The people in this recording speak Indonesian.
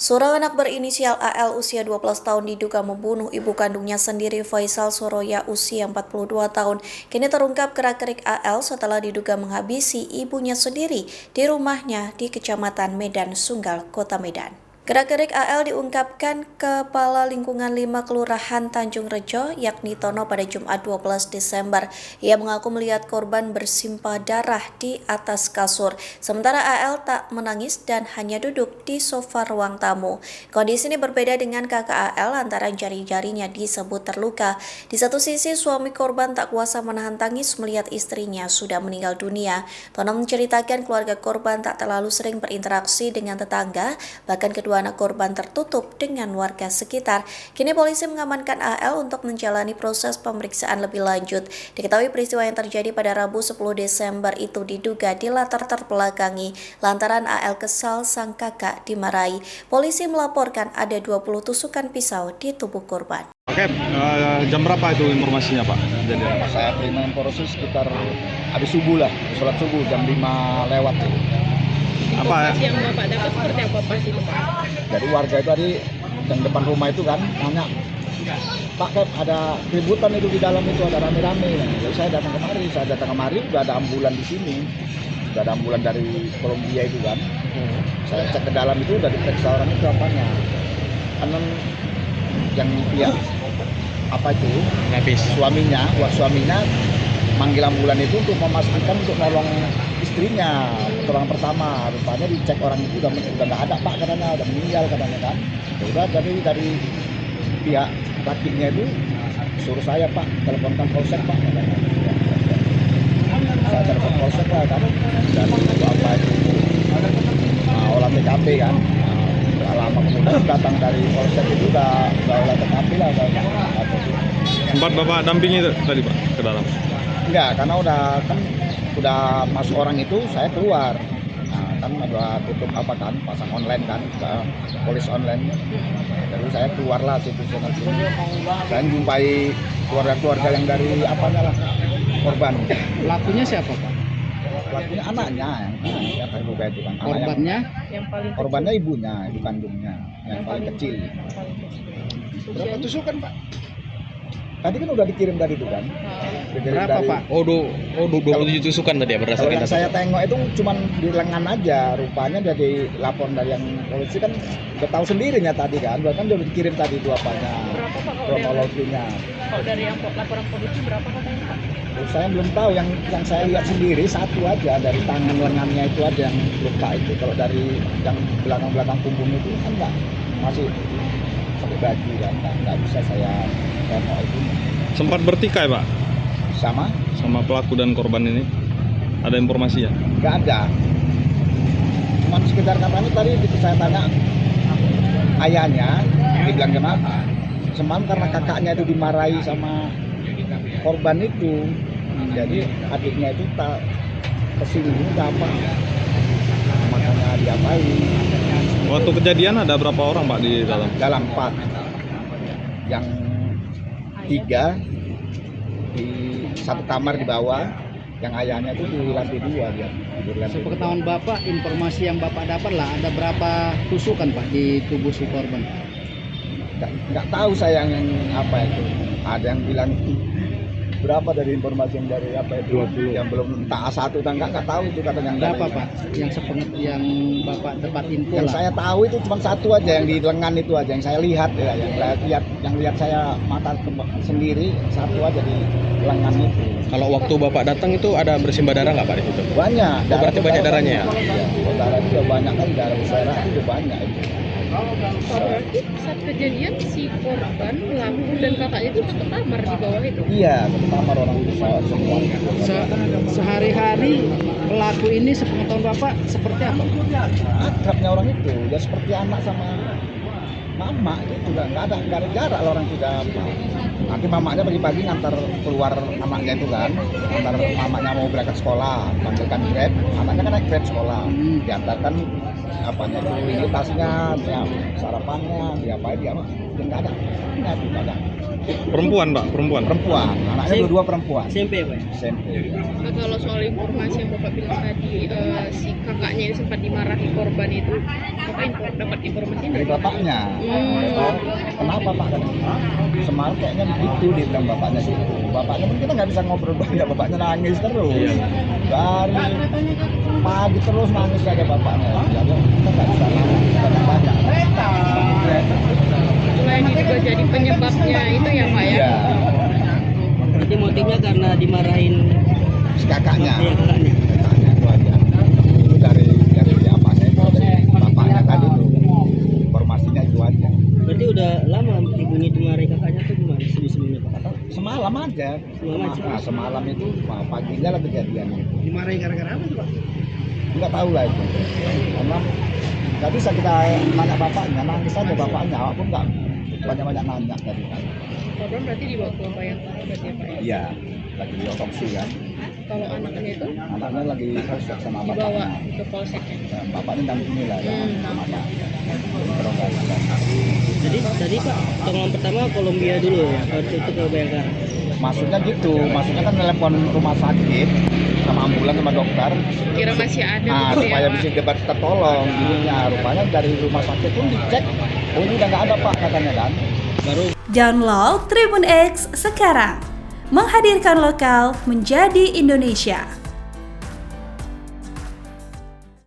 Seorang anak berinisial AL usia 12 tahun diduga membunuh ibu kandungnya sendiri Faisal Soroya usia 42 tahun. Kini terungkap gerak-gerik AL setelah diduga menghabisi ibunya sendiri di rumahnya di Kecamatan Medan Sunggal, Kota Medan. Gerak-gerik AL diungkapkan Kepala Lingkungan 5 Kelurahan Tanjung Rejo, yakni Tono pada Jumat 12 Desember. Ia mengaku melihat korban bersimpah darah di atas kasur, sementara AL tak menangis dan hanya duduk di sofa ruang tamu. Kondisi ini berbeda dengan kakak AL antara jari-jarinya disebut terluka. Di satu sisi, suami korban tak kuasa menahan tangis melihat istrinya sudah meninggal dunia. Tono menceritakan keluarga korban tak terlalu sering berinteraksi dengan tetangga, bahkan kedua anak korban tertutup dengan warga sekitar. Kini polisi mengamankan AL untuk menjalani proses pemeriksaan lebih lanjut. Diketahui peristiwa yang terjadi pada Rabu 10 Desember itu diduga dilatar belakangi lantaran AL kesal sang kakak dimarahi. Polisi melaporkan ada 20 tusukan pisau di tubuh korban. Oke, jam berapa itu informasinya Pak? Jadi Saya terima informasi sekitar habis subuh lah, sholat subuh jam 5 lewat. apa? Informasi yang Bapak dapat seperti apa pas itu Pak? Jadi warga itu tadi yang depan rumah itu kan nanya, Pak Kep, ada keributan itu di dalam itu, ada rame-rame. Lalu saya datang kemari, udah ada ambulan di sini. Udah ada ambulan dari Kolombia itu kan. Saya cek ke dalam itu, udah diperiksa orang itu apanya. Karena yang ya apa itu? Habis. Suaminya manggil ambulan itu untuk memastikan untuk nolong istrinya, orang pertama. Rupanya dicek orang itu udah nggak ada Pak, katanya udah meninggal katanya kan. Ya udah dari pihak lakinya itu suruh saya Pak teleponkan polsek Pak katanya. Saya telepon polsek lah kan, dan itu apa itu olah TKP kan. Nah, lama kemudian datang dari polsek itu udah olah TKP lah. Sempat Bapak dampingi tadi Pak ke dalam? Enggak, karena udah masuk orang itu saya keluar. Nah, kan udah tutup apa kan, pasang online kan, polis online. Jadi saya keluarlah situ. Saya jumpai keluarga yang dari apanya lah, korban. Pelakunya siapa Pak? Pelakunya anaknya yang terduga itu kan. Korbannya? Yang paling Korbannya ibunya, ibu kandungnya yang paling kecil. Berapa usianya? tusukan Pak? Tadi kan udah dikirim dari itu kan. Berapa Pak? Oh, 27 tusukan tadi ya Kalau berdasarkan yang data. saya tengok itu cuman di lengan aja, rupanya dari laporan dari yang polisi kan udah tahu sendirinya tadi kan, bahkan udah dikirim tadi itu apanya, Berapa Pak kronologinya. kalau dari yang laporan polisi berapa katanya Pak? Saya belum tahu, yang saya lihat sendiri satu aja dari tangan lengannya itu ada yang luka itu. Kalau dari yang belakang punggung itu kan enggak, masih pakai baju kan, nggak bisa saya tengok itu. Sempat bertikai Pak Sama pelaku dan korban ini? Ada informasi ya? nggak ada. Cuman sekedar katanya tadi saya tanya ayahnya, dibilang kenapa? Semalam karena kakaknya itu dimarahi sama korban itu, jadi adiknya itu tak kesinggung apa, makanya diapain. Waktu kejadian ada berapa orang Pak di dalam? Dalam 4, yang 3 di satu kamar di bawah, yang ayahnya itu di lantai 2 dia tidur lantai 2. Sepengetahuan Bapak, informasi yang Bapak dapat lah, ada berapa tusukan Pak di tubuh si korban? Nggak tahu saya yang apa itu. Ada yang bilang berapa dari informasi yang dari apa itu 20. yang belum tak A1 nggak tahu itu katanya Berapa Pak? Yang Bapak dapat info yang lah. saya tahu itu cuma satu aja, yang di lengan itu aja yang saya lihat ya, yang lihat saya mata sendiri, satu aja di lengan itu. Kalau waktu Bapak datang itu ada bersimbah darah nggak Pak di situ? Banyak. Oh, berarti banyak darahnya ya? Iya, darah itu udah banyak kan, darah berdarah itu udah banyak itu. Berarti saat kejadian si korban, pelaku dan kakaknya itu satu kamar di bawah itu. Iya, satu kamar orang itu semua. Sehari-hari pelaku ini sepengetahuan Bapak seperti apa? Akrabnya orang itu ya seperti anak sama mama gitu, nggak ada jarak lah orang sudah Nanti mamanya pagi-pagi ngantar keluar anaknya itu kan, antar mamanya mau berangkat sekolah, panggilkan Grab, anaknya kan naik Grab sekolah, diantarkan apanya itu, ini tasnya, ya, sarapannya, diapain dia mah, nggak ada, nggak ada. Perempuan Pak, perempuan. Perempuan, anaknya dua-dua perempuan. SMP Pak. SMP. Nah, kalau soal informasi yang Bapak bilang tadi, si kakaknya ini sempat dimarahi korban itu, Bapak dapat informasi Dari bapaknya, kenapa Pak? Semalam kayaknya begitu dia bilang bapaknya gitu. Bapaknya mungkin kita nggak bisa ngobrol banyak, bapaknya nangis terus. Dari pagi terus nangis aja bapaknya. Jadi kita nggak bisa nangis banyak. Itulah yang diduga jadi penyebabnya itu ya Pak ya? Iya, Berarti motifnya karena dimarahin si kakaknya. ya kakaknya. Kakaknya itu aja. Itu dari apanya itu dari bapaknya tadi itu. Informasinya itu aja. Berarti udah lama ibunya dimarahi kakaknya tuh gimana sebelumnya Pak? Atau semalam aja. Semalam aja. Nah, semalam itu paginya lah kejadian itu. Dimarahi gara-gara apa tuh Pak? Nggak tahu lah itu, karena nggak bisa kita nanya bapaknya, nangis aja bapaknya, aku nggak banyak nanya tadi kan. Korban berarti dibawa ke Bayangkara berarti ya Pak ya? Iya, lagi diotopsi kan, Kalau anaknya itu anaknya lagi polsek sama dibawa bapaknya. ke polseknya? Dan bapaknya dampingi lah ya, sama ada interogasi kan. Jadi tadi Pak, pertolongan pertama Kolombia dulu ya, waktu itu ke Bayangkara. Maksudnya gitu, maksudnya kan telepon rumah sakit sama ambulan sama dokter, Kira masih ada nah gitu supaya ya? bisa dapat tertolong, jadinya rupanya dari rumah sakit pun dicek, oh ini udah nggak ada Pak katanya kan. Baru Download Tribun X sekarang. Menghadirkan lokal menjadi Indonesia.